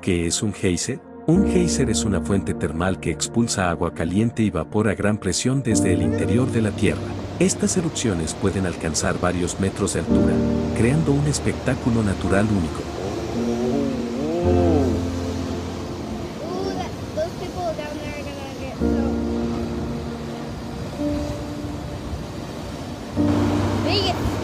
¿Qué es un geyser? Un geyser es una fuente termal que expulsa agua caliente y vapor a gran presión desde el interior de la Tierra. Estas erupciones pueden alcanzar varios metros de altura, creando un espectáculo natural único. Those people down there are gonna get so. They get